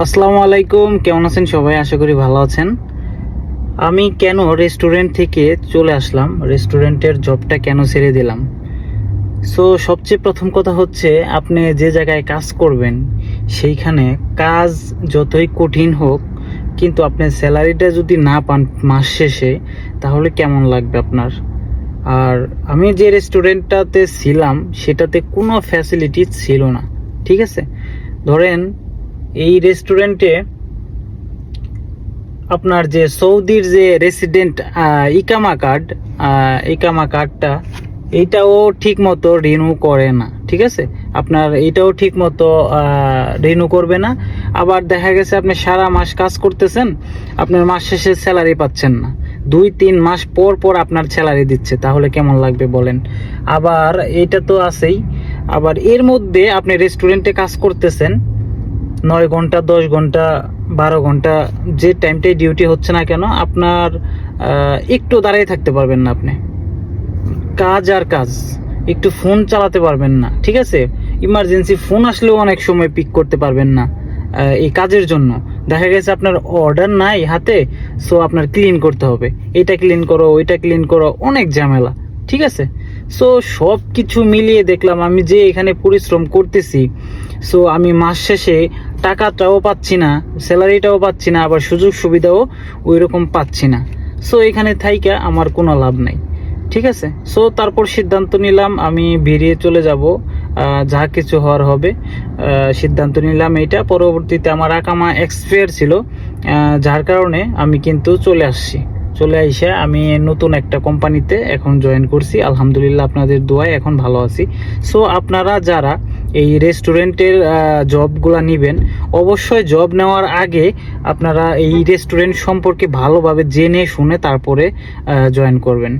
আসসালামু আলাইকুম, কেমন আছেন সবাই? আশা করি ভালো আছেন। আমি কেন রেস্টুরেন্ট থেকে চলে আসলাম, রেস্টুরেন্টের জবটা কেন ছেড়ে দিলাম? সবচেয়ে প্রথম কথা হচ্ছে, আপনি যে জায়গায় কাজ করবেন সেইখানে কাজ যতই কঠিন হোক, কিন্তু আপনি স্যালারিটা যদি না পান মাস শেষে, তাহলে কেমন লাগবে আপনার? আর আমি যে রেস্টুরেন্টটাতে ছিলাম সেটাতে কোনো ফ্যাসিলিটি ছিল না, ঠিক আছে? ধরেন, এই রেস্টুরেন্টে আপনার যে সৌদির যে রেসিডেন্ট ইকামা কার্ডটা, এইটাও ঠিক মতো রিনিউ করে না, ঠিক আছে? আপনার এইটাও ঠিক মতো রিনিউ করবে না। আবার দেখা গেছে আপনি সারা মাস কাজ করতেছেন, আপনার মাস শেষে স্যালারি পাচ্ছেন না, 2-3 মাস পর পর আপনার স্যালারি দিচ্ছে, তাহলে কেমন লাগবে বলেন? আবার এইটা তো আছেই, আবার এর মধ্যে আপনি রেস্টুরেন্টে কাজ করতেছেন 9 ঘন্টা, 10 ঘন্টা, 12 ঘন্টা, যে টাইমটাই ডিউটি হচ্ছে না কেন, আপনার একটু দাঁড়িয়ে থাকতে পারবেন না আপনি। কাজ আর কাজ, একটু ফোন চালাতে পারবেন না, ঠিক আছে? ইমার্জেন্সি ফোন আসলেও অনেক সময় পিক করতে পারবেন না। এই কাজের জন্য দেখা গেছে আপনার অর্ডার নাই হাতে, আপনার ক্লিন করতে হবে, এটা ক্লিন করো, ওইটা ক্লিন করো, অনেক ঝামেলা, ঠিক আছে? সব কিছু মিলিয়ে দেখলাম আমি যে এখানে পরিশ্রম করতেছি, আমি মাস শেষে টাকাটাও পাচ্ছি না, স্যালারিটাও পাচ্ছি না, আবার সুযোগ সুবিধাও ওই রকম পাচ্ছি না। এখানে থাইকা আমার কোনো লাভ নাই, ঠিক আছে? তারপর সিদ্ধান্ত নিলাম আমি বেরিয়ে চলে যাব, যা কিছু হওয়ার হবে। সিদ্ধান্ত নিলাম এইটা। পরবর্তীতে আমার আকামা এক্সপায়ার ছিল, যার কারণে আমি কিন্তু চলে আইসা আমি নতুন একটা কোম্পানিতে এখন জয়েন করছি। আলহামদুলিল্লাহ, আপনাদের দোয়ায় এখন ভালো আছি। আপনারা যারা এই রেস্টুরেন্টের জবগুলা নেবেন, অবশ্যই জব নেওয়ার আগে আপনারা এই রেস্টুরেন্ট সম্পর্কে ভালোভাবে জেনে শুনে তারপরে জয়েন করবেন।